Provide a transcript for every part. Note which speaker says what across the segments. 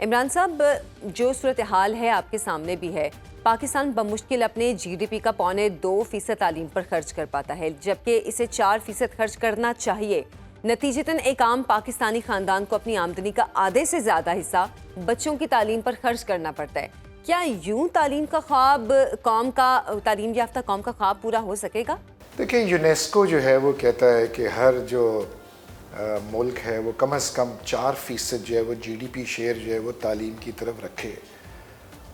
Speaker 1: عمران صاحب، جو صورتحال ہے آپ کے سامنے بھی ہے، پاکستان بمشکل اپنے جی ڈی پی کا 2.25% تعلیم پر خرچ کر پاتا ہے، جبکہ اسے 4% خرچ کرنا چاہیے۔ نتیجتاً ایک عام پاکستانی خاندان کو اپنی آمدنی کا آدھے سے زیادہ حصہ بچوں کی تعلیم پر خرچ کرنا پڑتا ہے۔ کیا یوں تعلیم یافتہ قوم کا خواب پورا ہو سکے گا؟
Speaker 2: دیکھیں، یونیسکو جو ہے وہ کہتا ہے کہ ہر جو ملک ہے وہ کم از کم 4% جو ہے وہ جی ڈی پی شیئر جو ہے وہ تعلیم کی طرف رکھے۔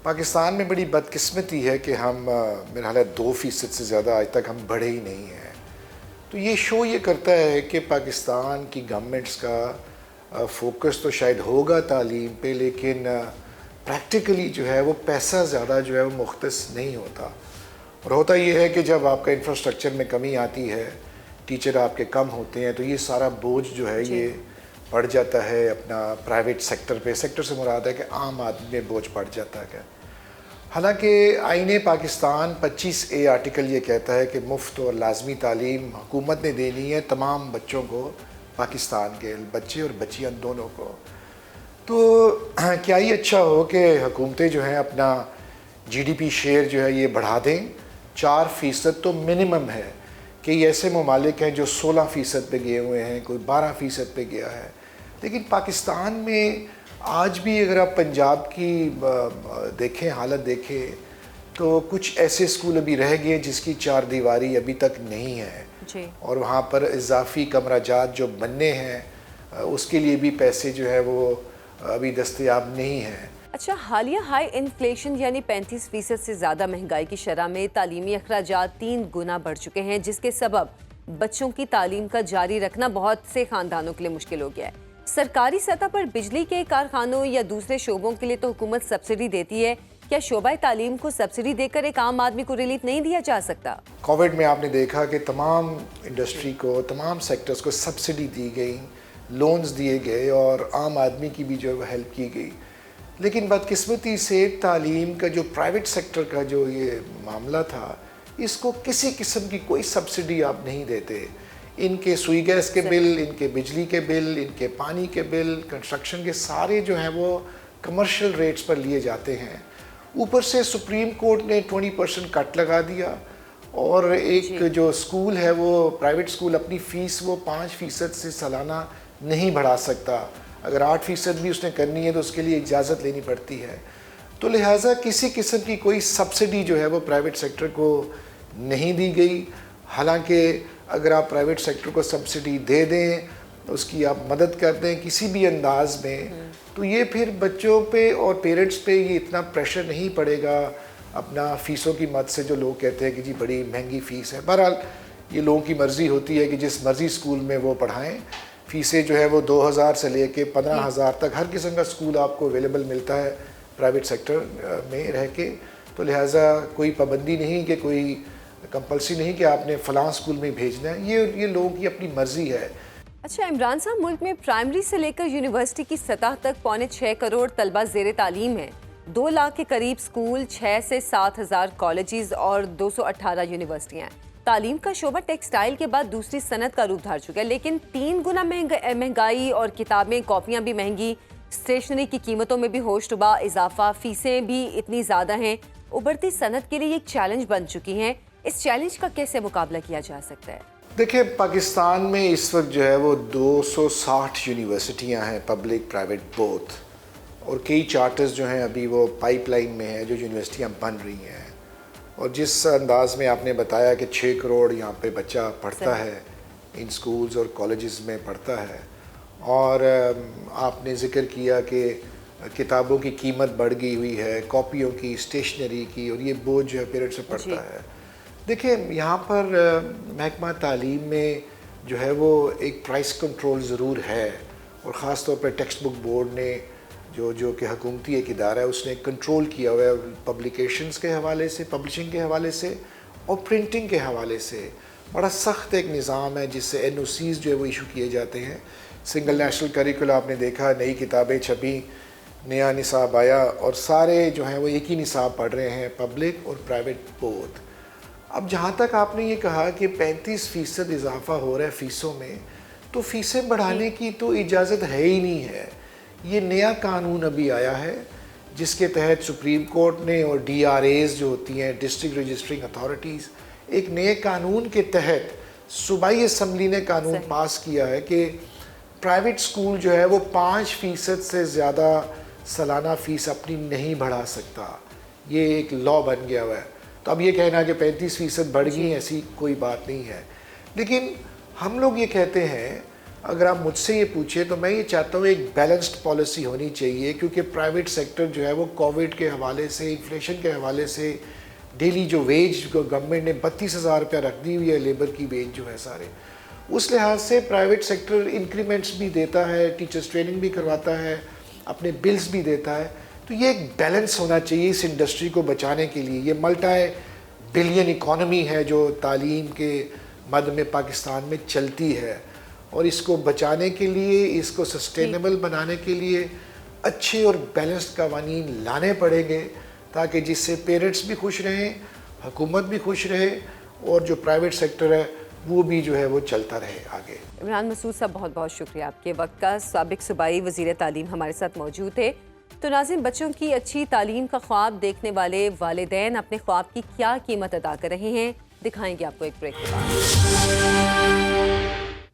Speaker 2: پاکستان میں بڑی بدقسمتی ہے کہ ہم میرا خیال ہے 2% سے زیادہ آج تک ہم بڑھے ہی نہیں ہیں۔ تو یہ شو یہ کرتا ہے کہ پاکستان کی گورنمنٹس کا فوکس تو شاید ہوگا تعلیم پہ، لیکن پریکٹیکلی جو ہے وہ پیسہ زیادہ جو ہے وہ مختص نہیں ہوتا۔ اور ہوتا یہ ہے کہ جب آپ کا انفراسٹرکچر میں کمی آتی ہے، ٹیچر آپ کے کم ہوتے ہیں، تو یہ سارا بوجھ جو ہے یہ پڑ جاتا ہے اپنا پرائیویٹ سیکٹر پہ۔ سیکٹر سے مراد ہے کہ عام آدمی میں بوجھ پڑ جاتا ہے۔ حالانکہ آئین پاکستان 25A آرٹیکل یہ کہتا ہے کہ مفت اور لازمی تعلیم حکومت نے دینی ہے تمام بچوں کو، پاکستان کے بچے اور بچیاں دونوں کو۔ تو کیا یہ اچھا ہو کہ حکومتیں جو ہیں اپنا جی ڈی پی شیئر جو ہے یہ بڑھا دیں؟ 4% تو منیمم ہے۔ کئی ایسے ممالک ہیں جو 16% پہ گئے ہوئے ہیں، کوئی 12% پہ گیا ہے۔ لیکن پاکستان میں آج بھی اگر آپ پنجاب کی دیکھیں، حالت دیکھیں، تو کچھ ایسے اسکول ابھی رہ گئے جس کی 4 دیواری ابھی تک نہیں ہے، اور وہاں پر اضافی کمرہ جات جو بننے ہیں اس کے لیے بھی پیسے جو ہے وہ ابھی دستیاب نہیں ہیں۔
Speaker 1: اچھا، حالیہ ہائی انفلیشن یعنی 35% سے زیادہ مہنگائی کی شرح میں تعلیمی اخراجات 3 گنا بڑھ چکے ہیں، جس کے سبب بچوں کی تعلیم کا جاری رکھنا بہت سے خاندانوں کے لیے مشکل ہو گیا ہے۔ سرکاری سطح پر بجلی کے کارخانوں یا دوسرے شعبوں کے لیے تو حکومت سبسڈی دیتی ہے، کیا شعبہ تعلیم کو سبسڈی دے کر ایک عام آدمی کو ریلیف نہیں دیا جا سکتا؟
Speaker 2: کووڈ میں آپ نے دیکھا کہ تمام انڈسٹری کو، تمام سیکٹرز کو سبسڈی دی گئی، لونز دیے گئے اور عام آدمی کی بھی جو ہے ہیلپ کی گئی۔ لیکن بدقسمتی سے تعلیم کا جو پرائیویٹ سیکٹر کا جو یہ معاملہ تھا، اس کو کسی قسم کی کوئی سبسڈی آپ نہیں دیتے۔ ان کے سوئی گیس کے بل، ان کے بجلی کے بل، ان کے پانی کے بل، کنسٹرکشن کے سارے جو ہیں وہ کمرشل ریٹس پر لیے جاتے ہیں۔ اوپر سے سپریم کورٹ نے 20% کٹ لگا دیا، اور ایک جو اسکول ہے وہ پرائیویٹ اسکول اپنی فیس وہ 5% سے سالانہ نہیں بڑھا سکتا۔ اگر 8% بھی اس نے کرنی ہے تو اس کے لیے اجازت لینی پڑتی ہے۔ تو لہٰذا کسی قسم کی کوئی سبسڈی جو ہے وہ پرائیویٹ سیکٹر کو نہیں دی گئی۔ حالانکہ اگر آپ پرائیویٹ سیکٹر کو سبسڈی دے دیں، اس کی آپ مدد کر دیں کسی بھی انداز میں، تو یہ پھر بچوں پہ اور پیرنٹس پہ یہ اتنا پریشر نہیں پڑے گا اپنا فیسوں کی مد سے، جو لوگ کہتے ہیں کہ جی بڑی مہنگی فیس ہے۔ بہرحال یہ لوگوں کی مرضی ہوتی ہے کہ جس مرضی اسکول میں وہ پڑھائیں۔ فیسیں جو ہے وہ 2000 سے لے کے 15,000 تک ہر قسم کا اسکول آپ کو اویلیبل ملتا ہے پرائیویٹ سیکٹر میں رہ کے۔ تو لہٰذا کوئی پابندی نہیں کہ کوئی کمپلسری نہیں کہ آپ نے فلاں اسکول میں بھیجنا ہے، یہ لوگوں کی اپنی مرضی ہے۔
Speaker 1: اچھا عمران صاحب، ملک میں پرائمری سے لے کر یونیورسٹی کی سطح تک 6.25 کروڑ طلبہ زیر تعلیم ہیں، 2 لاکھ کے قریب اسکول، 6 سے 7 ہزار کالجز اور 218 یونیورسٹیاں ہیں۔ تعلیم کا شعبہ ٹیکسٹائل کے بعد دوسری صنعت کا روپ دھار چکا ہے، لیکن 3 گنا مہنگائی اور کتابیں، کاپیاں بھی مہنگی، اسٹیشنری کی قیمتوں میں بھی ہوش ربا اضافہ، فیسیں بھی اتنی زیادہ ہیں، ابھرتی صنعت کے لیے ایک چیلنج بن چکی ہیں۔ اس چیلنج کا کیسے مقابلہ کیا جا سکتا ہے؟
Speaker 2: دیکھیں، پاکستان میں اس وقت جو ہے وہ 260 یونیورسٹیاں ہیں، پبلک پرائیویٹ بوتھ، اور کئی چارٹرز جو ہیں ابھی وہ پائپ لائن میں ہیں، جو یونیورسٹیاں بن رہی ہیں۔ اور جس انداز میں آپ نے بتایا کہ 6 کروڑ یہاں پہ بچہ پڑھتا ہے، ان سکولز اور کالجز میں پڑھتا ہے، اور آپ نے ذکر کیا کہ کتابوں کی قیمت بڑھ گئی ہوئی ہے، کاپیوں کی، اسٹیشنری کی، اور یہ بوجھ جو ہے پیرنٹس سے پڑتا ہے۔ دیکھیں، یہاں پر محکمہ تعلیم میں جو ہے وہ ایک پرائس کنٹرول ضرور ہے، اور خاص طور پہ ٹیکسٹ بک بورڈ نے جو کہ حکومتی ایک ادارہ ہے، اس نے کنٹرول کیا ہوا ہے پبلیکیشنز کے حوالے سے، پبلشنگ کے حوالے سے اور پرنٹنگ کے حوالے سے۔ بڑا سخت ایک نظام ہے جس سے NOCs جو ہے وہ ایشو کیے جاتے ہیں۔ سنگل نیشنل کریکولا آپ نے دیکھا، نئی کتابیں چھپیں، نیا نصاب آیا، اور سارے جو ہیں وہ ایک ہی نصاب پڑھ رہے ہیں، پبلک اور پرائیویٹ بوتھ۔ اب جہاں تک آپ نے یہ کہا کہ 35% اضافہ ہو رہا ہے فیسوں میں، تو فیسیں بڑھانے کی تو اجازت ہے ہی نہیں ہے۔ یہ نیا قانون ابھی آیا ہے جس کے تحت سپریم کورٹ نے اور ڈی آر ایز جو ہوتی ہیں ڈسٹرکٹ رجسٹرنگ اتھارٹیز، ایک نئے قانون کے تحت صوبائی اسمبلی نے قانون پاس کیا ہے کہ پرائیویٹ سکول جو ہے وہ 5% سے زیادہ سالانہ فیس اپنی نہیں بڑھا سکتا. یہ ایک لا بن گیا ہوا ہے. تو اب یہ کہنا کہ 35% بڑھ گئی، ایسی کوئی بات نہیں ہے. لیکن ہم لوگ یہ کہتے ہیں، اگر آپ مجھ سے یہ پوچھیں تو میں یہ چاہتا ہوں ایک بیلنسڈ پالیسی ہونی چاہیے، کیونکہ پرائیویٹ سیکٹر جو ہے وہ کووڈ کے حوالے سے، انفلیشن کے حوالے سے، ڈیلی جو ویج کو گورنمنٹ نے 32,000 روپیہ رکھ دی ہوئی ہے، لیبر کی ویج جو ہے سارے، اس لحاظ سے پرائیویٹ سیکٹر انکریمنٹس بھی دیتا ہے، ٹیچرز ٹریننگ بھی کرواتا ہے، اپنے بلز بھی دیتا ہے. تو یہ ایک بیلنس ہونا چاہیے اس انڈسٹری کو بچانے کے لیے. یہ ملٹی بلین اکانومی ہے جو تعلیم کے مد میں پاکستان میں چلتی ہے، اور اس کو بچانے کے لیے، اس کو سسٹینیبل بنانے کے لیے اچھے اور بیلنسڈ قوانین لانے پڑیں گے، تاکہ جس سے پیرنٹس بھی خوش رہیں، حکومت بھی خوش رہے، اور جو پرائیویٹ سیکٹر ہے وہ بھی جو ہے وہ چلتا رہے آگے.
Speaker 1: عمران مسعود صاحب، بہت بہت شکریہ آپ کے وقت کا. سابق صوبائی وزیر تعلیم ہمارے ساتھ موجود تھے. تو ناظرین، بچوں کی اچھی تعلیم کا خواب دیکھنے والے والدین اپنے خواب کی کیا قیمت ادا کر رہے ہیں، دکھائیں گے آپ کو ایک بریک کے بعد.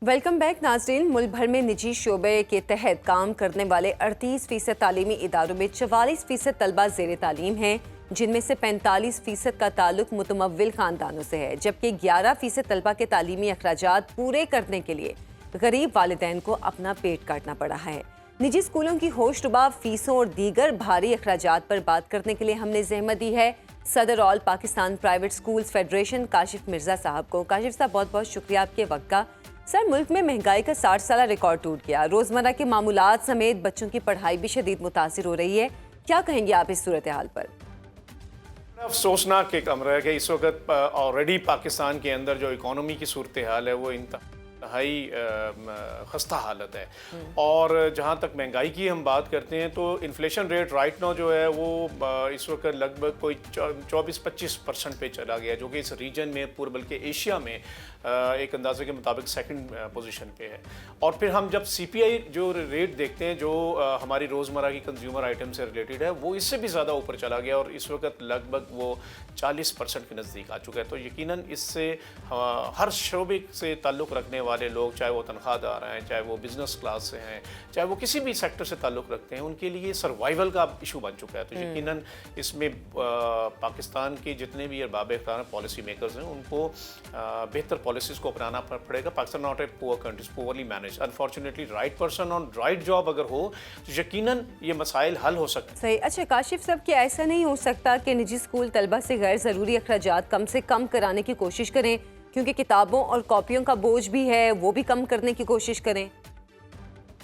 Speaker 1: ویلکم بیک ناظرین. ملک بھر میں نجی شعبے کے تحت کام کرنے والے 38% تعلیمی اداروں میں 44% طلبہ زیر تعلیم ہیں، جن میں سے 45% کا تعلق متمول خاندانوں سے ہے، جبکہ 11% طلبہ کے تعلیمی اخراجات پورے کرنے کے لیے غریب والدین کو اپنا پیٹ کاٹنا پڑا ہے. نجی اسکولوں کی ہوش ربا فیسوں اور دیگر بھاری اخراجات پر بات کرنے کے لیے ہم نے زحمت دی ہے صدر all Pakistan private schools federation Kashif Mirza صاحب کو. کاشف صاحب، بہت بہت شکریہ آپ کے وقت کا. سر، ملک میں مہنگائی کا 60 سالہ ریکارڈ ٹوٹ گیا، روزمرہ کے معمولات سمیت بچوں کی پڑھائی بھی شدید متاثر ہو رہی ہے. کیا کہیں گے آپ اس صورتحال پر؟
Speaker 3: افسوسناک ایک امر ہے کہ اس وقت آلریڈی پاکستان کے اندر جو اکانومی کی صورتحال ہے وہ انتہائی خستہ حالت ہے. اور جہاں تک مہنگائی کی ہم بات کرتے ہیں تو انفلیشن ریٹ رائٹ نو جو ہے وہ اس وقت لگ بھگ کوئی 24-25% پہ چلا گیا، جو کہ اس ریجن میں پورے بلکہ ایشیا میں ایک اندازے کے مطابق سیکنڈ پوزیشن پہ ہے. اور پھر ہم جب سی پی آئی جو ریٹ دیکھتے ہیں جو ہماری روزمرہ کی کنزیومر آئٹم سے ریلیٹڈ ہے، وہ اس سے بھی زیادہ اوپر چلا گیا اور اس وقت لگ بھگ وہ 40% کے نزدیک آ چکا ہے. تو یقیناً اس سے ہر شعبے سے تعلق رکھنے والے لوگ، چاہے وہ تنخواہ دار ہیں، چاہے وہ بزنس کلاس سے ہیں، چاہے وہ کسی بھی سیکٹر سے تعلق رکھتے ہیں، ان کے لیے سروائیول کا ایشو بن چکا ہے. تو یقیناً اس میں پاکستان کے جتنے بھی ارباب اختیار پالیسی میکرز ہیں ان کو بہتر پالیسیز کو اپنانا پڑے گا. پاکستان ناٹ اے پور country, poorly manage. Unfortunately right person on right job اگر ہو تو یقیناً یہ مسائل حل ہو سکتے ہیں.
Speaker 1: صحیح. اچھا کاشف صاحب، کیا ایسا نہیں ہو سکتا کہ نجی اسکول طلبہ سے غیر ضروری اخراجات کم سے کم کرانے کی کوشش کریں، کیونکہ کتابوں اور کاپیوں کا بوجھ بھی ہے، وہ بھی کم کرنے کی کوشش کریں؟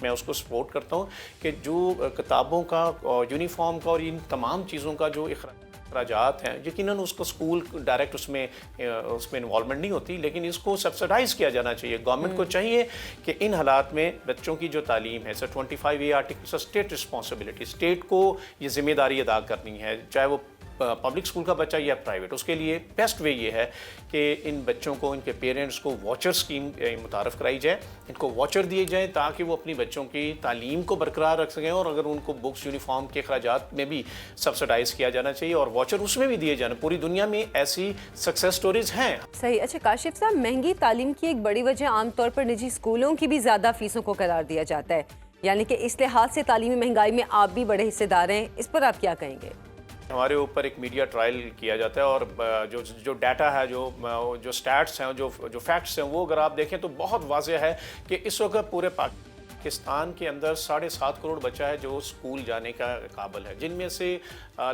Speaker 3: میں اس کو سپورٹ کرتا ہوں کہ جو کتابوں کا، یونیفارم کا اور ان تمام چیزوں کا جو اخراجات ہیں، یقیناً اس کو اسکول ڈائریکٹ اس میں انوالومنٹ نہیں ہوتی، لیکن اس کو سبسڈائز کیا جانا چاہیے. گورنمنٹ کو چاہیے کہ ان حالات میں بچوں کی جو تعلیم ہے، 25A article state responsibility, state کو یہ ذمہ داری ادا کرنی ہے، چاہے وہ پبلک اسکول کا بچہ یا پرائیویٹ. اس کے لیے بیسٹ وے یہ ہے کہ ان بچوں کو، ان کے پیرنٹس کو واچر اسکیم متعارف کرائی جائے، ان کو واچر دیے جائیں تاکہ وہ اپنی بچوں کی تعلیم کو برقرار رکھ سکیں. اور اگر ان کو بکس، یونیفارم کے اخراجات میں بھی سبسڈائز کیا جانا چاہیے اور واچر اس میں بھی دیے جانا. پوری دنیا میں ایسی سکسیس سٹوریز ہیں.
Speaker 1: صحیح. اچھا کاشف صاحب، مہنگی تعلیم کی ایک بڑی وجہ عام طور پر نجی اسکولوں کی بھی زیادہ فیسوں کو قرار دیا جاتا ہے، یعنی کہ اس لحاظ سے تعلیمی مہنگائی میں آپ بھی بڑے حصے دار ہیں. اس پر آپ کیا کہیں گے؟
Speaker 3: ہمارے اوپر ایک میڈیا ٹرائل کیا جاتا ہے اور جو ڈیٹا ہے، جو سٹیٹس ہیں، جو فیکٹس ہیں، وہ اگر آپ دیکھیں تو بہت واضح ہے کہ اس وقت پورے پاکستان کے اندر 7.5 کروڑ بچہ ہے جو اسکول جانے کا قابل ہے، جن میں سے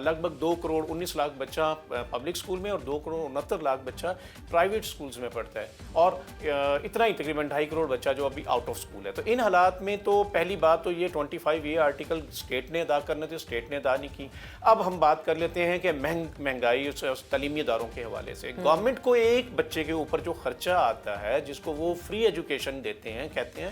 Speaker 3: لگ بھگ 2 کروڑ 19 لاکھ بچہ پبلک اسکول میں اور 2 کروڑ 69 لاکھ بچہ پرائیویٹ اسکولز میں پڑھتا ہے، اور اتنا ہی تقریباً 2.5 کروڑ بچہ جو ابھی آؤٹ آف اسکول ہے. تو ان حالات میں تو پہلی بات تو یہ 25A آرٹیکل اسٹیٹ نے ادا کرنے تھے، اسٹیٹ نے ادا نہیں کی. اب ہم بات کر لیتے ہیں کہ مہنگائی تعلیمی اداروں کے حوالے سے گورنمنٹ کو ایک بچے کے اوپر جو خرچہ آتا ہے، جس کو وہ فری ایجوکیشن دیتے ہیں، کہتے ہیں،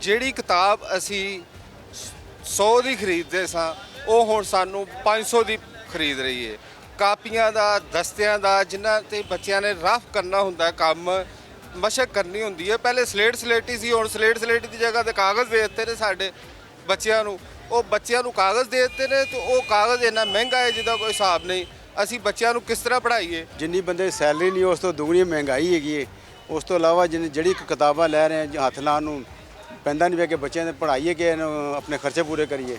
Speaker 4: ਜਿਹੜੀ ਕਿਤਾਬ ਅਸੀਂ 100 ਦੀ ਖਰੀਦਦੇ ਸਾਂ ਉਹ ਹੁਣ ਸਾਨੂੰ 500 ਦੀ ਖਰੀਦ ਰਹੀ ਹੈ। ਕਾਪੀਆਂ ਦਾ, ਦਸਤਿਆਂ ਦਾ, ਜਿਨ੍ਹਾਂ ਤੇ ਬੱਚਿਆਂ ਨੇ ਰਫ ਕਰਨਾ ਹੁੰਦਾ ਹੈ, ਕੰਮ ਮਸ਼ਕ ਕਰਨੀ ਹੁੰਦੀ ਹੈ। ਪਹਿਲੇ ਸਲੇਟੀ ਸੀ, ਹੁਣ ਸਲੇਟੀ ਦੀ ਜਗ੍ਹਾ ਤੇ ਕਾਗਜ਼ ਦੇ ਦਿੱਤੇ ਨੇ ਸਾਡੇ ਬੱਚਿਆਂ ਨੂੰ। ਉਹ ਬੱਚਿਆਂ ਨੂੰ ਕਾਗਜ਼ ਦੇ ਦਿੱਤੇ ਨੇ ਤੇ ਉਹ ਕਾਗਜ਼ ਇੰਨਾ ਮਹਿੰਗਾ ਹੈ ਜਿਹਦਾ ਕੋਈ ਹਿਸਾਬ ਨਹੀਂ। ਅਸੀਂ ਬੱਚਿਆਂ ਨੂੰ ਕਿਸ ਤਰ੍ਹਾਂ ਪੜ੍ਹਾਈਏ।
Speaker 5: ਜਿੰਨੀ ਬੰਦੇ ਸੈਲਰੀ ਨਹੀਂ ਉਸ ਤੋਂ ਦੁਗਣੀ ਮਹਿੰਗਾਈ ਹੈਗੀ ਹੈ। ਉਸ ਤੋਂ ਇਲਾਵਾ ਜਿਹੜੀ ਕਿਤਾਬਾਂ ਲੈ ਰਹੇ ਆ ਹੱਥ ਲਾਉਣ ਨੂੰ ਪੈਂਦਾ ਨਹੀਂ ਪਿਆ ਕਿ ਬੱਚਿਆਂ ਦੇ ਪੜ੍ਹਾਈਏ ਕਿ ਆਪਣੇ ਖਰਚੇ ਪੂਰੇ ਕਰੀਏ।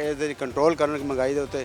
Speaker 5: ਇਹਦੇ ਕੰਟਰੋਲ ਕਰਨ ਮਹਿੰਗਾਈ ਦੇ ਉੱਤੇ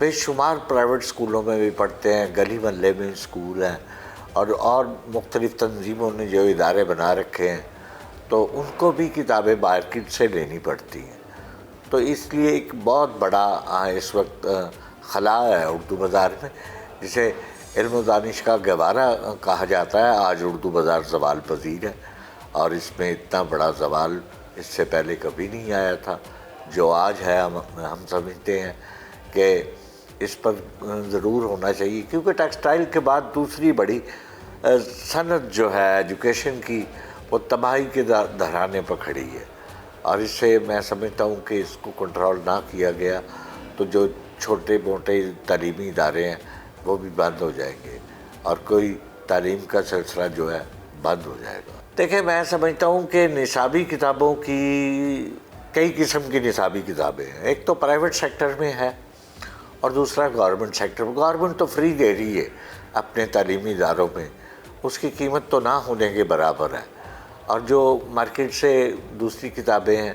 Speaker 6: بے شمار پرائیویٹ اسکولوں میں بھی پڑھتے ہیں، گلی محلے میں اسکول ہیں، اور مختلف تنظیموں نے جو ادارے بنا رکھے ہیں تو ان کو بھی کتابیں مارکیٹ سے لینی پڑتی ہیں. تو اس لیے ایک بہت بڑا اس وقت خلا ہے اردو بازار میں، جسے علم و دانش کا گہوارہ کہا جاتا ہے. آج اردو بازار زوال پذیر ہے، اور اس میں اتنا بڑا زوال اس سے پہلے کبھی نہیں آیا تھا جو آج ہے. ہم سمجھتے ہیں کہ اس پر ضرور ہونا چاہیے، کیونکہ ٹیکسٹائل کے بعد دوسری بڑی صنعت جو ہے ایجوکیشن کی، وہ تباہی کے دہرانے پر کھڑی ہے. اور اس سے میں سمجھتا ہوں کہ اس کو کنٹرول نہ کیا گیا تو جو چھوٹے موٹے تعلیمی ادارے ہیں وہ بھی بند ہو جائیں گے، اور کوئی تعلیم کا سلسلہ جو ہے بند ہو جائے گا. دیکھیں، میں سمجھتا ہوں کہ نصابی کتابوں کی کئی قسم کی نصابی کتابیں ہیں. ایک تو پرائیویٹ سیکٹر میں ہے، اور دوسرا گورنمنٹ سیکٹر میں. گورنمنٹ تو فری دے رہی ہے اپنے تعلیمی اداروں میں، اس کی قیمت تو نہ ہونے کے برابر ہے. اور جو مارکیٹ سے دوسری کتابیں ہیں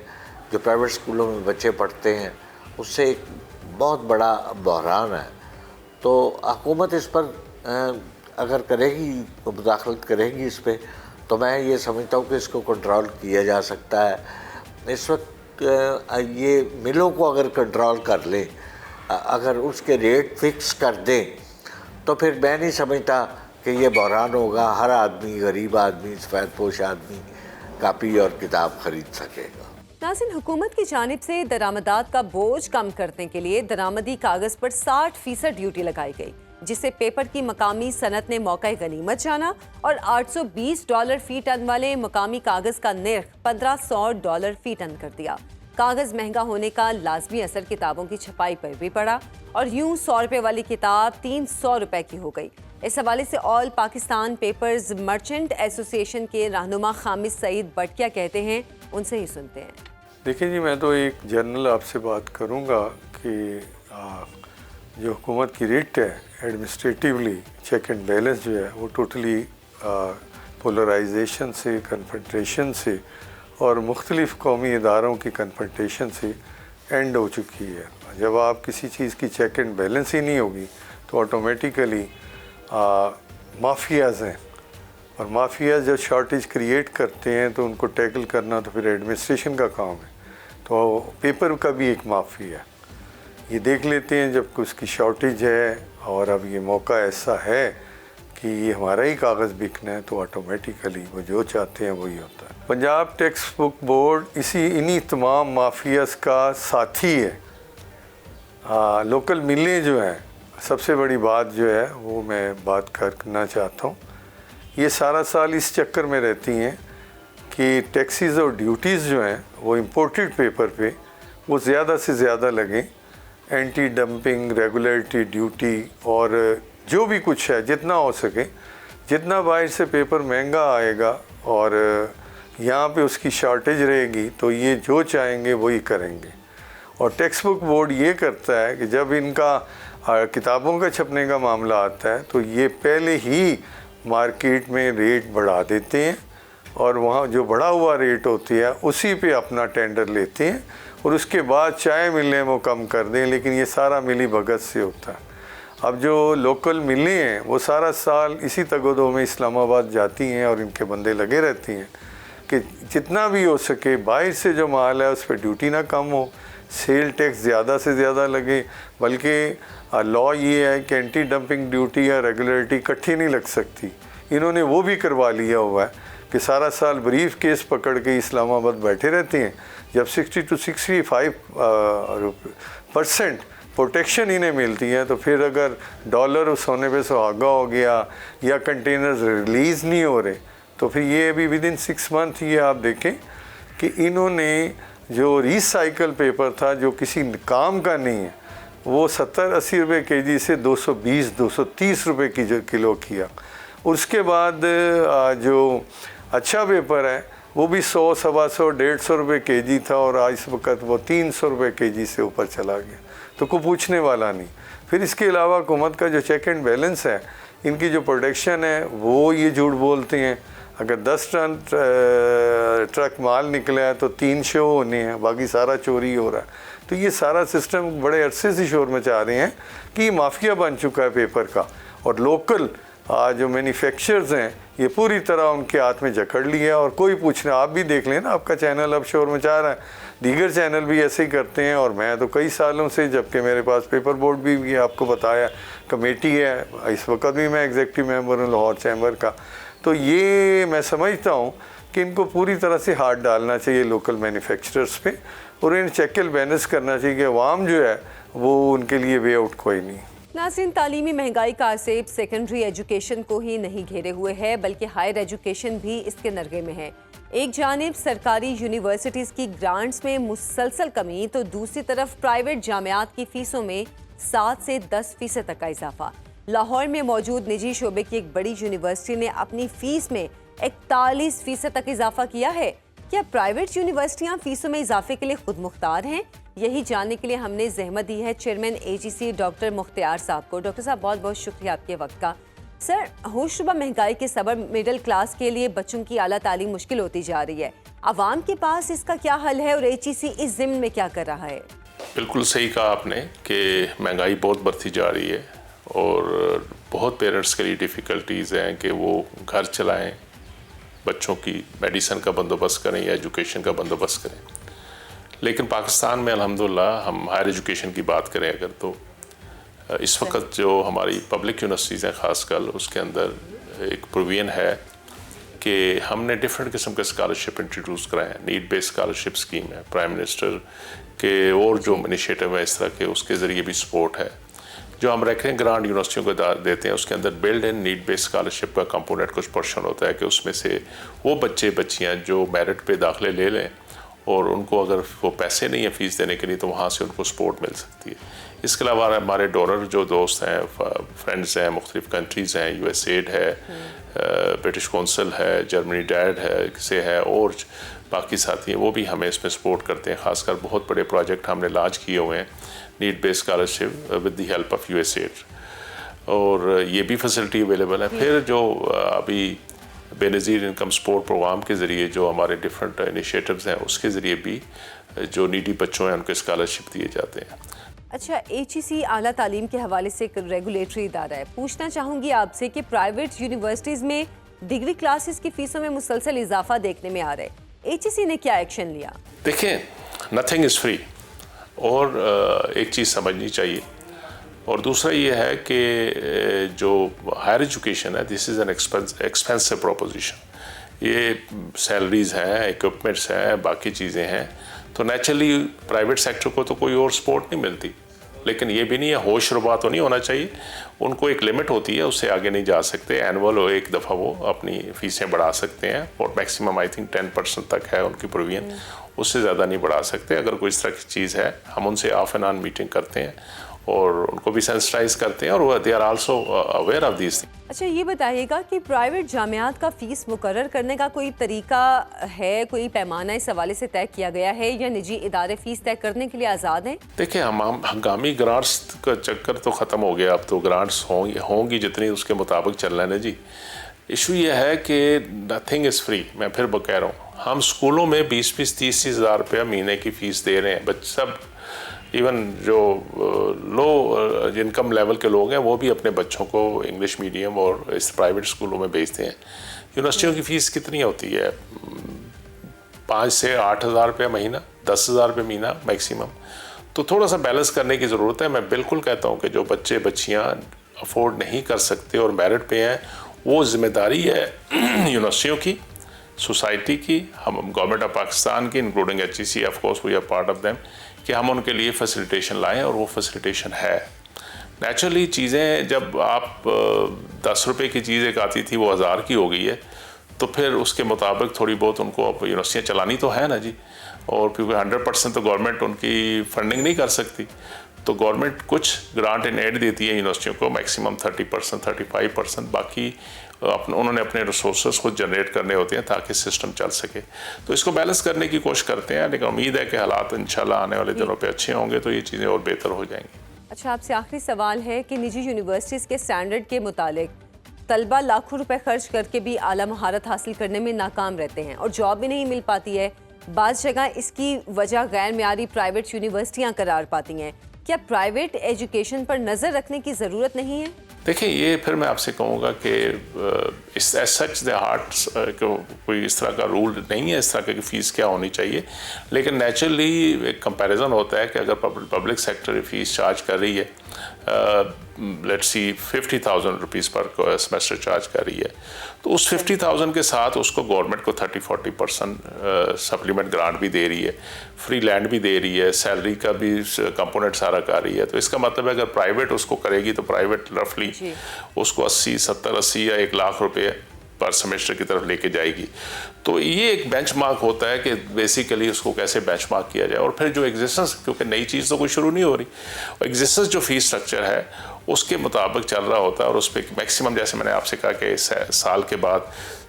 Speaker 6: جو پرائیویٹ اسکولوں میں بچے پڑھتے ہیں، اس سے ایک بہت بڑا بحران ہے. تو حکومت اس پر اگر کرے گی، مداخلت کرے گی اس پہ، تو میں یہ سمجھتا ہوں کہ اس کو کنٹرول کیا جا سکتا ہے. اس وقت یہ ملوں کو اگر کنٹرول کر لیں، اگر اس کے ریٹ فکس کر دیں، تو پھر میں نہیں سمجھتا کہ یہ بحران ہوگا. ہر آدمی، غریب آدمی، سفید پوش آدمی کاپی اور کتاب خرید سکے گا.
Speaker 1: ناظرین، حکومت کی جانب سے درآمدات کا بوجھ کم کرنے کے لیے درآمدی کاغذ پر 60% ڈیوٹی لگائی گئی، جس سے پیپر کی مقامی صنعت نے موقع غنیمت جانا اور $820 فی ٹن والے مقامی کاغذ کا نرخ $1500 فی ٹن کر دیا. کاغذ مہنگا ہونے کا لازمی اثر کتابوں کی چھپائی پر بھی پڑا، اور یوں $100 والی کتاب $300 کی ہو گئی. اس حوالے سے آل پاکستان پیپرز مرچنٹ ایسوسی ایشن کے رہنما خامس سعید بٹ کیا کہتے ہیں، ان سے ہی سنتے ہیں.
Speaker 7: دیکھیں جی، میں تو ایک جنرل آپ سے بات کروں گا کہ جو حکومت کی ریٹ ہے ایڈمنسٹریٹیولی چیک اینڈ بیلنس جو ہے وہ ٹوٹلی پولرائزیشن سے، کنفنٹریشن سے اور مختلف قومی اداروں کی کنفنٹریشن سے اینڈ ہو چکی ہے. جب آپ کسی چیز کی چیک اینڈ بیلنس ہی نہیں ہوگی تو آٹومیٹیکلی مافیاز ہیں، اور مافیاز جب شارٹیج کریٹ کرتے ہیں تو ان کو ٹیکل کرنا تو پھر ایڈمنسٹریشن کا کام ہے. تو پیپر کا بھی ایک مافیا ہے. یہ دیکھ لیتے ہیں جب اس کی شارٹیج ہے اور اب یہ موقع ایسا ہے کہ یہ ہمارا ہی کاغذ بکنا ہے، تو آٹومیٹیکلی وہ جو چاہتے ہیں وہی ہوتا ہے. پنجاب ٹیکسٹ بک بورڈ انہی تمام مافیاز کا ساتھی ہے. لوکل ملیں جو ہیں، سب سے بڑی بات جو ہے وہ میں بات کرنا چاہتا ہوں، یہ سارا سال اس چکر میں رہتی ہیں کہ ٹیکسیز اور ڈیوٹیز جو ہیں وہ امپورٹڈ پیپر پہ وہ زیادہ سے زیادہ لگیں. اینٹی ڈمپنگ، ریگولیٹری ڈیوٹی اور جو بھی کچھ ہے جتنا ہو سکے، جتنا باہر سے پیپر مہنگا آئے گا اور یہاں پہ اس کی شارٹیج رہے گی تو یہ جو چاہیں گے وہی کریں گے. اور ٹیکسٹ بک بورڈ یہ کرتا ہے کہ جب ان کا کتابوں کا چھپنے کا معاملہ آتا ہے تو یہ پہلے ہی مارکیٹ میں ریٹ بڑھا دیتے ہیں، اور وہاں جو بڑھا ہوا ریٹ ہوتی ہے اسی پہ اپنا ٹینڈر لیتے ہیں، اور اس کے بعد چاہے ملیں وہ کم کر دیں، لیکن یہ سارا ملی بھگت سے ہوتا ہے. اب جو لوکل ملیں ہیں وہ سارا سال اسی تگودو میں اسلام آباد جاتی ہیں اور ان کے بندے لگے رہتی ہیں کہ جتنا بھی ہو سکے باہر سے جو مال ہے اس پہ ڈیوٹی نہ کم ہو، سیل ٹیکس زیادہ سے زیادہ لگے. بلکہ لاء یہ ہے کہ اینٹی ڈمپنگ ڈیوٹی یا ریگولیٹری اکٹھی نہیں لگ سکتی. انہوں نے وہ بھی کروا لیا ہوا ہے کہ سارا سال بریف کیس پکڑ کے اسلام آباد بیٹھے رہتے ہیں. جب 60 to 65% پروٹیکشن انہیں ملتی ہے تو پھر اگر ڈالر اس ہونے پہ سہاگا ہو گیا یا کنٹینرز ریلیز نہیں ہو رہے تو پھر یہ ابھی ودن 6 month یہ آپ دیکھیں کہ انہوں نے جو ریسائیکل پیپر تھا جو کسی کام کا نہیں ہے وہ 70-80 روپے کے جی سے 220-230 روپے کی کلو کیا. اس کے بعد جو اچھا پیپر ہے وہ بھی 100-125-150 روپے کے جی تھا، اور آج اس وقت وہ 300 روپے کے جی سے اوپر چلا گیا. تو کوئی پوچھنے والا نہیں. پھر اس کے علاوہ حکومت کا جو چیک اینڈ بیلنس ہے، ان کی جو پروڈکشن ہے وہ یہ جھوٹ بولتے ہیں. اگر 10 ٹن ٹرک مال نکلا ہے تو 3 شو ہونے ہیں، باقی سارا چوری ہو رہا ہے. تو یہ سارا سسٹم بڑے عرصے سے شور مچا رہے ہیں کہ یہ مافیا بن چکا ہے پیپر کا. اور لوکل جو مینوفیکچرز ہیں یہ پوری طرح ان کے ہاتھ میں جکڑ لیا ہے. اور کوئی پوچھنا، آپ بھی دیکھ لیں نا، آپ کا چینل اب شور مچا رہا ہے، دیگر چینل بھی ایسے ہی کرتے ہیں. اور میں تو کئی سالوں سے، جب کہ میرے پاس پیپر بورڈ بھی ہے، آپ کو بتایا، کمیٹی ہے، اس وقت بھی میں ایگزیکٹو ممبر ہوں لاہور چیمبر کا. تو یہ میں سمجھتا ہوں کہ ان کو پوری طرح سے ہاتھ ڈالنا چاہیے لوکل مینوفیکچررز پہ، اور انہیں چیک اینڈ بیلنس کرنا چاہیے کہ عوام جو ہے وہ ان کے لیے وے آؤٹ کوئی نہیں.
Speaker 1: ناظرین، تعلیمی مہنگائی کا عصیب سیکنڈری ایجوکیشن کو ہی نہیں گھیرے ہوئے ہے بلکہ ہائر ایجوکیشن بھی اس کے نرغے میں ہے. ایک جانب سرکاری یونیورسٹیز کی گرانٹس میں مسلسل کمی تو دوسری طرف پرائیویٹ جامعات کی فیسوں میں 7 سے 10% تک کا اضافہ. لاہور میں موجود نجی شعبے کی ایک بڑی یونیورسٹی نے اپنی فیس میں 41% تک اضافہ کیا ہے. کیا پرائیویٹ یونیورسٹیاں فیسوں میں اضافے کے لیے خود مختار ہیں؟ یہی جاننے کے لیے ہم نے زحمت دی ہے چیئرمین AGC ڈاکٹر مختار صاحب کو. ڈاکٹر صاحب، بہت بہت شکریہ آپ کے وقت کا. سر، ہوشربا مہنگائی کے سبب مڈل کلاس کے لیے بچوں کی اعلیٰ تعلیم مشکل ہوتی جا رہی ہے. عوام کے پاس اس کا کیا حل ہے اور AGC اس ضمن میں کیا کر رہا ہے؟
Speaker 8: بالکل صحیح کہا آپ نے کہ مہنگائی بہت بڑھتی جا رہی ہے اور بہت پیرنٹس کے لیے ڈیفیکلٹیز ہیں کہ وہ گھر چلائیں، بچوں کی میڈیسن کا بندوبست کریں یا ایجوکیشن کا بندوبست کریں. لیکن پاکستان میں الحمدللہ ہم ہائر ایجوکیشن کی بات کریں اگر تو اس وقت جو ہماری پبلک یونیورسٹیز ہیں خاص کر، اس کے اندر ایک پروویژن ہے کہ ہم نے ڈفرینٹ قسم کے اسکالرشپ انٹروڈیوس کرائے ہیں. نیڈ بیس اسکالرشپ اسکیم ہے پرائم منسٹر کے، اور جو انیشیٹو ہے اس طرح کے، اس کے ذریعے بھی سپورٹ ہے. جو ہم ریکرنگ گرانٹ یونیورسٹیوں کو دیتے ہیں اس کے اندر blood in need base scholarship کا کمپوننٹ کچھ پورشن ہوتا ہے کہ اس میں سے وہ بچے بچیاں جو میرٹ پہ داخلے لے لیں اور ان کو اگر وہ پیسے نہیں ہیں فیس دینے کے لیے تو وہاں سے ان کو سپورٹ مل سکتی ہے. اس کے علاوہ ہمارے ڈونر جو دوست ہیں، فرینڈز ہیں، مختلف کنٹریز ہیں، USAID ہے، برٹش کونسل ہے، جرمنی ڈیڈ ہے اور باقی ساتھی ہیں، وہ بھی ہمیں اس میں سپورٹ کرتے ہیں. خاص کر بہت بڑے پروجیکٹ ہم نے لانچ کیے ہوئے ہیں need base scholarship with the help of USAID، اور یہ بھی فیسلٹی اویلیبل ہے. پھر جو ابھی بے نظیر انکم سپورٹ پروگرام کے ذریعے جو ہمارے ڈفرینٹ انیشیٹوز ہیں اس کے ذریعے بھی جو نیڈی بچوں ہیں ان کو اسکالرشپ دیے جاتے ہیں.
Speaker 1: اچھا، AGC اعلیٰ تعلیم کے حوالے سے ایک ریگولیٹری ادارہ ہے. پوچھنا چاہوں گی آپ سے کہ پرائیویٹ یونیورسٹیز میں ڈگری کلاسز کی فیسوں میں مسلسل اضافہ دیکھنے میں آ رہا ہے، AGC نے کیا ایکشن لیا؟
Speaker 8: دیکھیں، نتھنگ از فری، اور ایک چیز سمجھنی چاہیے. اور دوسرا یہ ہے کہ جو ہائر ایجوکیشن ہے دس از این ایکسپینسو پروپوزیشن. یہ سیلریز ہیں، ایکوپمنٹس ہیں، باقی چیزیں ہیں، تو نیچرلی پرائیویٹ سیکٹر کو تو کوئی اور سپورٹ نہیں ملتی. لیکن یہ بھی نہیں ہے ہوش ربا تو نہیں ہونا چاہیے، ان کو ایک لمٹ ہوتی ہے، اس سے آگے نہیں جا سکتے. اینول ایک دفعہ وہ اپنی فیسیں بڑھا سکتے ہیں اور میکسیمم آئی تھنک 10% تک ہے ان کی پروویژن، اس سے زیادہ نہیں بڑھا سکتے. اگر کوئی اس طرح کی چیز ہے ہم ان سے آف اینڈ آن میٹنگ کرتے ہیں اور ان کو بھی سینسٹائز کرتے ہیں اور they are also aware of these thing.
Speaker 1: اچھا، یہ بتائیے گا کہ پرائیویٹ جامعات کا فیس مقرر کرنے کا کوئی طریقہ ہے، کوئی پیمانہ اس حوالے سے طے کیا گیا ہے یا نجی ادارے فیس طے کرنے کے لیے آزاد ہیں؟
Speaker 8: دیکھیں، ہنگامی گرانٹس کا چکر تو ختم ہو گیا، اب تو گرانٹس ہوں گی جتنی اس کے مطابق چلنا ہے نا جی. ایشو یہ ہے کہ نتھنگ از فری. میں پھر کہہ رہا ہوں، ہم اسکولوں میں 20-30 ہزار روپیہ مہینے کی فیس دے رہے ہیں. بچے سب، ایون جو لو انکم لیول کے لوگ ہیں وہ بھی اپنے بچوں کو انگلش میڈیم اور اس پرائیویٹ اسکولوں میں بھیجتے ہیں. یونیورسٹیوں کی فیس کتنی ہوتی ہے؟ 5 سے 8 ہزار روپیہ مہینہ، 10 ہزار روپے مہینہ میکسیمم. تو تھوڑا سا بیلنس کرنے کی ضرورت ہے. میں بالکل کہتا ہوں کہ جو بچے بچیاں افورڈ نہیں کر سکتے اور میرٹ پہ ہیں، وہ ذمہ داری ہے یونیورسٹیوں کی، سوسائٹی کی، ہم گورنمنٹ آف پاکستان کی، including HEC of course we are part of them, کہ ہم ان کے لیے فیسیلیٹیشن لائیں، اور وہ فیسیلیٹیشن ہے. نیچرلی چیزیں جب آپ 10 روپے کی چیز ایک آتی تھی وہ 1000 کی ہو گئی ہے، تو پھر اس کے مطابق تھوڑی بہت ان کو یونیورسٹیاں چلانی تو ہے نا جی. اور کیونکہ 100% تو گورنمنٹ ان کی فنڈنگ نہیں کر سکتی، تو گورنمنٹ کچھ گرانٹ ان ایڈ دیتی ہے یونیورسٹیوں کو، میکسیمم 30%، 35%. باقی انہوں نے اپنے ریسورسز خود جنریٹ کرنے ہوتے ہیں تاکہ سسٹم چل سکے. تو اس کو بیلنس کرنے کی کوشش کرتے ہیں، لیکن امید ہے کہ حالات انشاءاللہ آنے والے دنوں پہ اچھے ہوں گے تو یہ چیزیں اور بہتر ہو جائیں گی.
Speaker 1: اچھا، آپ سے آخری سوال ہے کہ نجی یونیورسٹیز کے سٹینڈرڈ کے متعلق طلبہ لاکھوں روپے خرچ کر کے بھی اعلیٰ مہارت حاصل کرنے میں ناکام رہتے ہیں اور جاب بھی نہیں مل پاتی ہے. بعض جگہ اس کی وجہ غیر معیاری پرائیویٹ یونیورسٹیاں قرار پاتی ہیں. کیا پرائیویٹ ایجوکیشن پر نظر رکھنے کی ضرورت نہیں ہے؟
Speaker 8: دیکھیں یہ پھر میں آپ سے کہوں گا کہ سچ ہارٹ کوئی اس طرح کا رول نہیں ہے اس طرح کی فیس کیا ہونی چاہیے، لیکن نیچرلی ایک کمپیریزن ہوتا ہے کہ اگر پبلک سیکٹر فیس چارج کر رہی ہے let's see 50,000 rupees per semester charge کر رہی ہے، تو اس 50,000 کے ساتھ اس کو گورنمنٹ کو 30-40% سپلیمنٹ گرانٹ بھی دے رہی ہے، فری لینڈ بھی دے رہی ہے، سیلری کا بھی کمپوننٹ سارا کر رہی ہے. تو اس کا مطلب ہے اگر پرائیویٹ اس کو کرے گی تو پرائیویٹ رفلی اس کو 80-70-80 یا 1 لاکھ روپے پر سیمسٹر کی طرف لے کے جائے گی. تو یہ ایک بینچ مارک ہوتا ہے کہ بیسیکلی اس کو کیسے بینچ مارک کیا جائے. اور پھر جو ایگزسٹنس، کیونکہ نئی چیز تو کوئی شروع نہیں ہو رہی، ایگزسٹنس جو فیس سٹرکچر ہے اس کے مطابق چل رہا ہوتا ہے اور اس پہ میکسیمم جیسے میں نے آپ سے کہا کہ سال کے بعد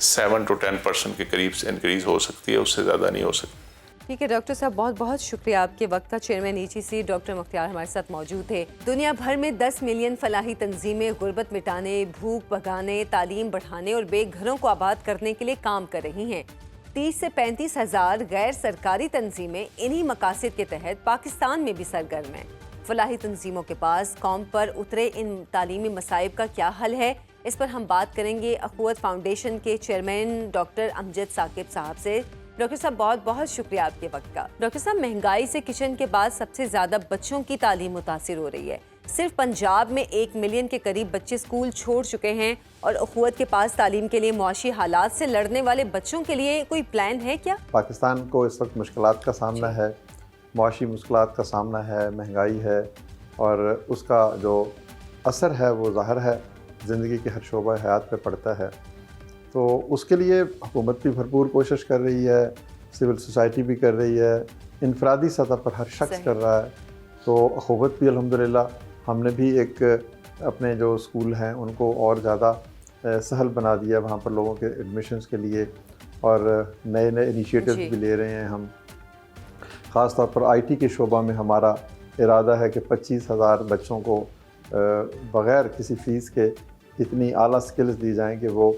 Speaker 8: 7-10% کے قریب انکریز ہو سکتی ہے، اس سے زیادہ نہیں ہو سکتی.
Speaker 1: ٹھیک ہے ڈاکٹر صاحب، بہت بہت شکریہ آپ کے وقت کا. چیئرمین EGC ڈاکٹر مختار ہمارے ساتھ موجود تھے. دنیا بھر میں 10 ملین فلاحی تنظیمیں غربت مٹانے، بھوک بھگانے، تعلیم بڑھانے اور بے گھروں کو آباد کرنے کے لیے کام کر رہی ہیں. 30 سے 35 ہزار غیر سرکاری تنظیمیں انہی مقاصد کے تحت پاکستان میں بھی سرگرم ہیں. فلاحی تنظیموں کے پاس قوم پر اترے ان تعلیمی مصائب کا کیا حل ہے، اس پر ہم بات کریں گے اخوت فاؤنڈیشن کے چیئرمین ڈاکٹر امجد ثاقب صاحب سے. ڈاکٹر صاحب بہت بہت شکریہ آپ کے وقت کا. ڈاکٹر صاحب، مہنگائی سے کچن کے بعد سب سے زیادہ بچوں کی تعلیم متاثر ہو رہی ہے. صرف پنجاب میں 1 ملین کے قریب بچے اسکول چھوڑ چکے ہیں اور اخوت کے پاس تعلیم کے لیے معاشی حالات سے لڑنے والے بچوں کے لیے کوئی پلان ہے کیا؟
Speaker 9: پاکستان کو اس وقت مشکلات کا سامنا ہے، معاشی مشکلات کا سامنا ہے، مہنگائی ہے، اور اس کا جو اثر ہے وہ ظاہر ہے، زندگی کے ہر شعبہ حیات پہ پڑتا ہے. تو اس کے لیے حکومت بھی بھرپور کوشش کر رہی ہے، سول سوسائٹی بھی کر رہی ہے، انفرادی سطح پر ہر شخص کر رہا ہے. تو اخوت بھی الحمدللہ ہم نے بھی ایک اپنے جو اسکول ہیں ان کو اور زیادہ سہل بنا دیا وہاں پر لوگوں کے ایڈمیشنز کے لیے، اور نئے انیشیٹیوز بھی لے رہے ہیں ہم. خاص طور پر IT کے شعبہ میں ہمارا ارادہ ہے کہ 25,000 بچوں کو بغیر کسی فیس کے اتنی اعلیٰ سکلز دی جائیں کہ وہ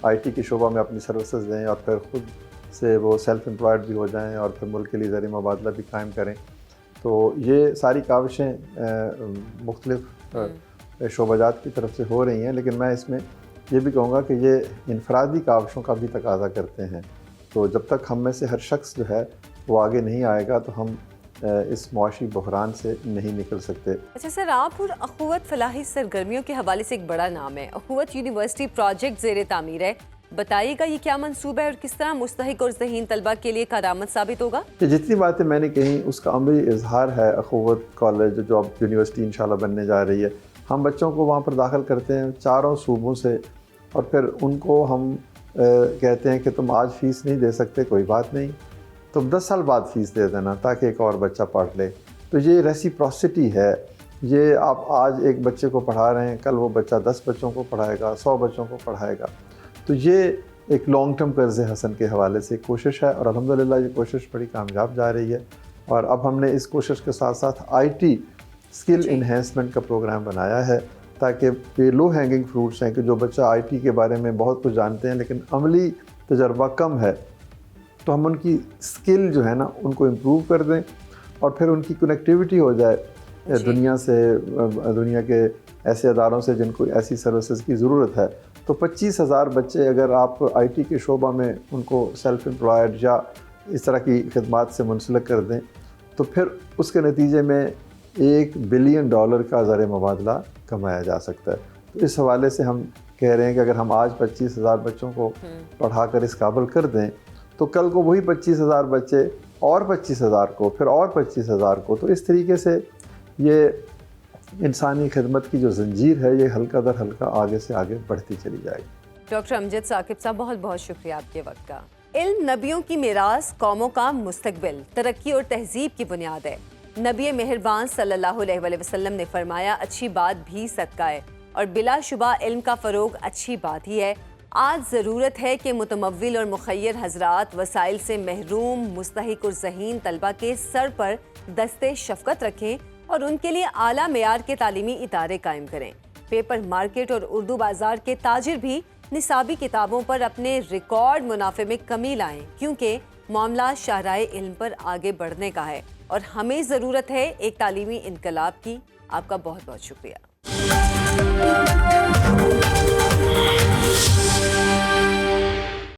Speaker 9: IT کے شعبہ میں اپنی سروسز دیں اور پھر خود سے وہ سیلف امپلائڈ بھی ہو جائیں اور پھر ملک کے لیے زرعی مبادلہ بھی قائم کریں. تو یہ ساری کاوشیں مختلف شعبہ جات کی طرف سے ہو رہی ہیں، لیکن میں اس میں یہ بھی کہوں گا کہ یہ انفرادی کاوشوں کا بھی تقاضا کرتے ہیں. تو جب تک ہم میں سے ہر شخص جو ہے وہ آگے نہیں آئے گا تو ہم اس معاشی بحران سے نہیں نکل سکتے.
Speaker 1: اچھا سر، آپ اور اخوت فلاحی سرگرمیوں کے حوالے سے ایک بڑا نام ہے. اخوت یونیورسٹی پروجیکٹ زیر تعمیر ہے، بتائیے گا یہ کیا منصوبہ ہے اور کس طرح مستحق اور ذہین طلبہ کے لیے کارآمد ثابت ہوگا؟
Speaker 9: جتنی باتیں میں نے کہیں اس کا عملی اظہار ہے اخوت کالج جو اب یونیورسٹی انشاءاللہ بننے جا رہی ہے. ہم بچوں کو وہاں پر داخل کرتے ہیں 4 صوبوں سے، اور پھر ان کو ہم کہتے ہیں کہ تم آج فیس نہیں دے سکتے، کوئی بات نہیں، تم 10 سال بعد فیس دے دینا تاکہ ایک اور بچہ پڑھ لے. تو یہ ریسیپروسٹی ہے. یہ آپ آج ایک بچے کو پڑھا رہے ہیں، کل وہ بچہ 10 بچوں کو پڑھائے گا، 100 بچوں کو پڑھائے گا. تو یہ ایک لانگ ٹرم قرض حسن کے حوالے سے کوشش ہے، اور الحمدللہ یہ کوشش بڑی کامیاب جا رہی ہے. اور اب ہم نے اس کوشش کے ساتھ ساتھ IT اسکل انہینسمنٹ کا پروگرام بنایا ہے تاکہ یہ لو ہینگنگ فروٹس ہیں کہ جو بچہ IT کے بارے میں بہت کچھ جانتے ہیں لیکن عملی تجربہ کم ہے، تو ہم ان کی اسکل جو ہے نا ان کو امپروو کر دیں اور پھر ان کی کنیکٹیوٹی ہو جائے دنیا سے، دنیا کے ایسے اداروں سے جن کو ایسی سروسز کی ضرورت ہے. تو 25,000 بچے اگر آپ IT کے شعبہ میں ان کو سیلف امپلائڈ یا اس طرح کی خدمات سے منسلک کر دیں تو پھر اس کے نتیجے میں $1 بلین کا زر مبادلہ کمایا جا سکتا ہے. تو اس حوالے سے ہم کہہ رہے ہیں کہ اگر ہم آج 25,000 بچوں کو پڑھا کر اس قابل کر دیں تو کل کو وہی 25,000 بچے اور 25,000 کو، پھر اور 25,000 کو. تو اس طریقے سے یہ انسانی خدمت کی جو زنجیر ہے یہ ہلکا در ہلکا آگے سے آگے بڑھتی چلی جائے گی.
Speaker 1: ڈاکٹر امجد ثاقب صاحب بہت بہت شکریہ آپ کے وقت کا. علم نبیوں کی میراث، قوموں کا مستقبل، ترقی اور تہذیب کی بنیاد ہے. نبی مہربان صلی اللہ علیہ وآلہ وسلم نے فرمایا اچھی بات بھی صدقہ ہے، اور بلا شبہ علم کا فروغ اچھی بات ہی ہے. آج ضرورت ہے کہ متمول اور مخیر حضرات وسائل سے محروم مستحق اور ذہین طلبہ کے سر پر دستے شفقت رکھیں اور ان کے لیے اعلیٰ معیار کے تعلیمی ادارے قائم کریں. پیپر مارکیٹ اور اردو بازار کے تاجر بھی نصابی کتابوں پر اپنے ریکارڈ منافع میں کمی لائیں، کیونکہ معاملہ شاہراہ علم پر آگے بڑھنے کا ہے اور ہمیں ضرورت ہے ایک تعلیمی انقلاب کی۔ آپ کا بہت بہت شکریہ۔